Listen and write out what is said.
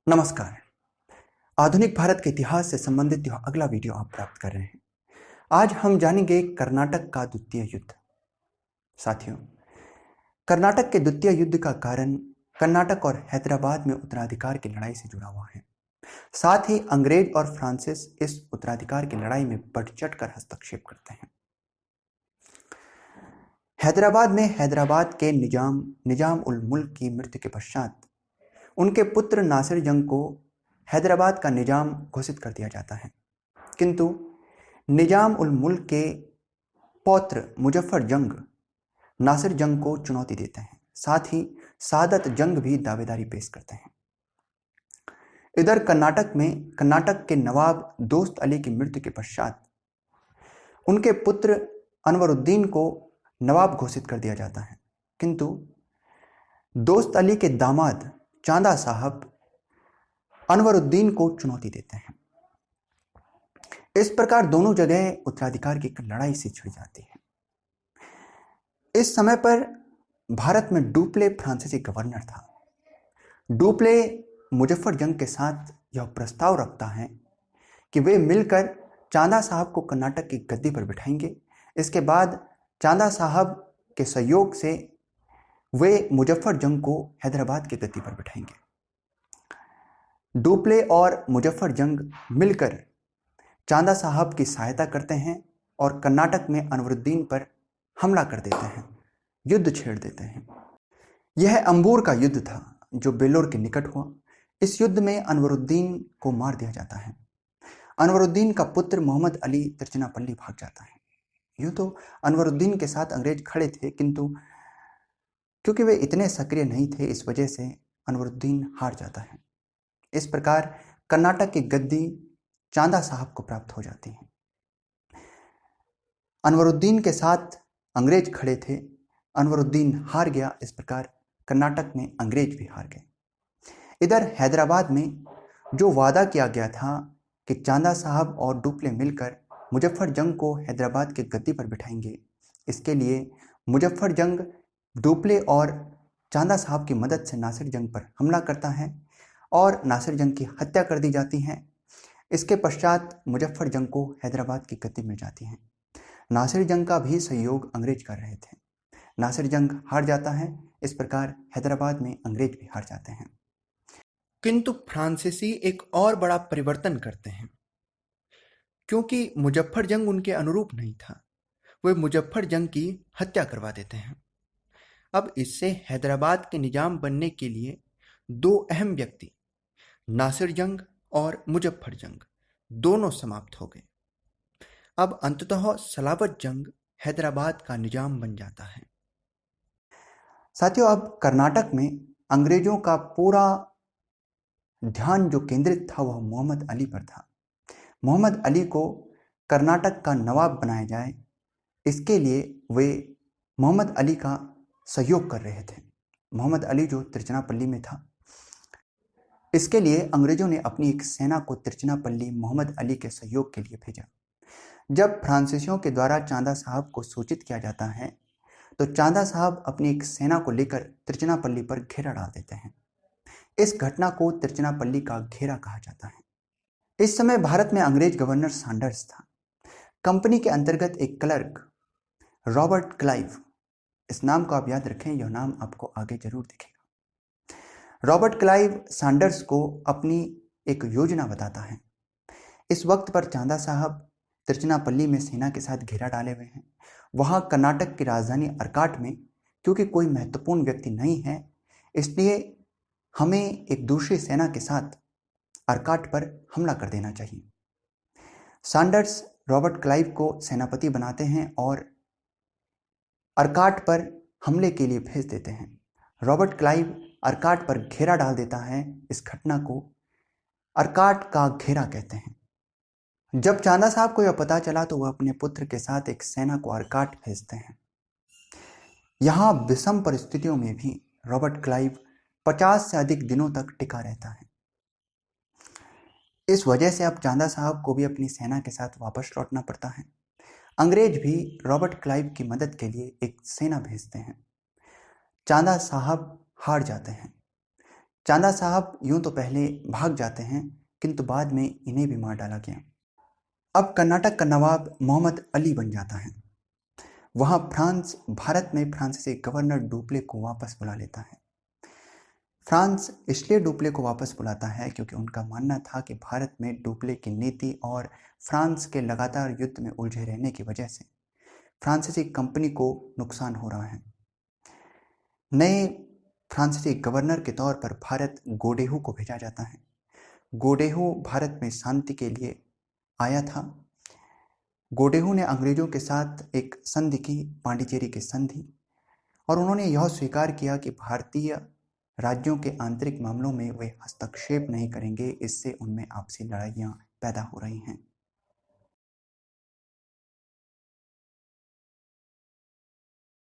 नमस्कार। आधुनिक भारत के इतिहास से संबंधित यह अगला वीडियो आप प्राप्त कर रहे हैं। आज हम जानेंगे कर्नाटक का द्वितीय युद्ध। साथियों, कर्नाटक के द्वितीय युद्ध का कारण कर्नाटक और हैदराबाद में उत्तराधिकार की लड़ाई से जुड़ा हुआ है। साथ ही अंग्रेज और फ्रांसीसी इस उत्तराधिकार की लड़ाई में बढ़ चढ़कर हस्तक्षेप करते हैं। हैदराबाद में हैदराबाद के निजाम उल मुल्क की मृत्यु के पश्चात उनके पुत्र नासिर जंग को हैदराबाद का निजाम घोषित कर दिया जाता है, किंतु निजाम उल मुल्क के पौत्र मुजफ्फर जंग नासिर जंग को चुनौती देते हैं। साथ ही सादत जंग भी दावेदारी पेश करते हैं। इधर कर्नाटक के नवाब दोस्त अली की मृत्यु के पश्चात उनके पुत्र अनवरुद्दीन को नवाब घोषित कर दिया जाता है, किंतु दोस्त अली के दामाद चांदा साहब अनवरुद्दीन को चुनौती देते हैं। इस प्रकार दोनों जगह उत्तराधिकार की लड़ाई से छिड़ जाती है। इस समय पर भारत में डुप्ले फ्रांसीसी गवर्नर था। डुप्ले मुजफ्फर जंग के साथ यह प्रस्ताव रखता है कि वे मिलकर चांदा साहब को कर्नाटक की गद्दी पर बिठाएंगे। इसके बाद चांदा साहब के सहयोग से वे मुजफ्फर जंग को हैदराबाद की गद्दी पर बिठाएंगे। डुप्ले और मुजफ्फर जंग मिलकर चांदा साहब की सहायता करते हैं और कर्नाटक में अनवरुद्दीन पर हमला कर देते हैं, युद्ध छेड़ देते हैं। यह अंबूर का युद्ध था जो बेलोर के निकट हुआ। इस युद्ध में अनवरुद्दीन को मार दिया जाता है। अनवरुद्दीन का पुत्र मोहम्मद अली तिरुचिरापल्ली भाग जाता है। यूं तो अनवरुद्दीन के साथ अंग्रेज खड़े थे, किंतु क्योंकि वे इतने सक्रिय नहीं थे, इस वजह से अनवरुद्दीन हार जाता है। इस प्रकार कर्नाटक की गद्दी चांदा साहब को प्राप्त हो जाती है। अनवरुद्दीन के साथ अंग्रेज खड़े थे, अनवरुद्दीन हार गया। इस प्रकार कर्नाटक में अंग्रेज भी हार गए। इधर हैदराबाद में जो वादा किया गया था कि चांदा साहब और डुप्ले मिलकर मुजफ्फर जंग को हैदराबाद की गद्दी पर बिठाएंगे, इसके लिए मुजफ्फर जंग डुप्ले और चांदा साहब की मदद से नासिर जंग पर हमला करता है और नासिर जंग की हत्या कर दी जाती है। इसके पश्चात मुजफ्फर जंग को हैदराबाद की गद्दी मिल जाती है। नासिर जंग का भी सहयोग अंग्रेज कर रहे थे। नासिर जंग हार जाता है। इस प्रकार हैदराबाद में अंग्रेज भी हार जाते हैं। किंतु फ्रांसीसी एक और बड़ा परिवर्तन करते हैं, क्योंकि मुजफ्फर जंग उनके अनुरूप नहीं था। वे मुजफ्फर जंग की हत्या करवा देते हैं। अब इससे हैदराबाद के निजाम बनने के लिए दो अहम व्यक्ति नासिर जंग और मुजफ्फर जंग दोनों समाप्त हो गए। अब अंततः सलावत जंग हैदराबाद का निजाम बन जाता है। साथियों, अब कर्नाटक में अंग्रेजों का पूरा ध्यान जो केंद्रित था वह मोहम्मद अली पर था। मोहम्मद अली को कर्नाटक का नवाब बनाया जाए, इसके लिए वे मोहम्मद अली का सहयोग कर रहे थे। मोहम्मद अली जो तिरुचिरापल्ली में था, इसके लिए अंग्रेजों ने अपनी एक सेना को तिरुचिरापल्ली मोहम्मद अली के सहयोग के लिए भेजा। जब फ्रांसीसियों के द्वारा चांदा साहब को सूचित किया जाता है तो चांदा साहब अपनी एक सेना को लेकर तिरुचिरापल्ली पर घेरा डाल देते हैं। इस घटना को तिरुचिरापल्ली का घेरा कहा जाता है। इस समय भारत में अंग्रेज गवर्नर सैंडर्स था। कंपनी के अंतर्गत एक क्लर्क रॉबर्ट क्लाइव, इस नाम को आप याद रखें, यह नाम आपको आगे जरूर दिखेगा। रॉबर्ट क्लाइव सैंडर्स को अपनी एक योजना बताता है। इस वक्त पर चांदा साहब तिरुचिरापल्ली में सेना के साथ घेरा डाले हुए हैं। वहां कर्नाटक की राजधानी अर्काट में क्योंकि कोई महत्वपूर्ण व्यक्ति नहीं है, इसलिए हमें एक दूसरी सेना के साथ अर्काट पर हमला कर देना चाहिए। सैंडर्स रॉबर्ट क्लाइव को सेनापति बनाते हैं और अर्काट पर हमले के लिए भेज देते हैं। रॉबर्ट क्लाइव अर्काट पर घेरा डाल देता है। इस घटना को अर्काट का घेरा कहते हैं। जब चांदा साहब को यह पता चला तो वह अपने पुत्र के साथ एक सेना को अर्काट भेजते हैं। यहां विषम परिस्थितियों में भी रॉबर्ट क्लाइव 50 से अधिक दिनों तक टिका रहता है। इस वजह से अब चांदा साहब को भी अपनी सेना के साथ वापस लौटना पड़ता है। अंग्रेज भी रॉबर्ट क्लाइव की मदद के लिए एक सेना भेजते हैं। चांदा साहब हार जाते हैं। चांदा साहब यूं तो पहले भाग जाते हैं, किंतु बाद में इन्हें भी मार डाला गया। अब कर्नाटक का नवाब मोहम्मद अली बन जाता है। वहां फ्रांस भारत में फ्रांसीसी गवर्नर डुप्ले को वापस बुला लेता है। फ्रांस इसलिए डुप्ले को वापस बुलाता है क्योंकि उनका मानना था कि भारत में डुप्ले की नीति और फ्रांस के लगातार युद्ध में उलझे रहने की वजह से फ्रांसीसी कंपनी को नुकसान हो रहा है। नए फ्रांसीसी गवर्नर के तौर पर भारत गोडेहू को भेजा जाता है। गोडेहू भारत में शांति के लिए आया था। गोडेहू ने अंग्रेजों के साथ एक संधि की, पांडिचेरी की संधि, और उन्होंने यह स्वीकार किया कि भारतीय राज्यों के आंतरिक मामलों में वे हस्तक्षेप नहीं करेंगे, इससे उनमें आपसी लड़ाइयाँ पैदा हो रही हैं।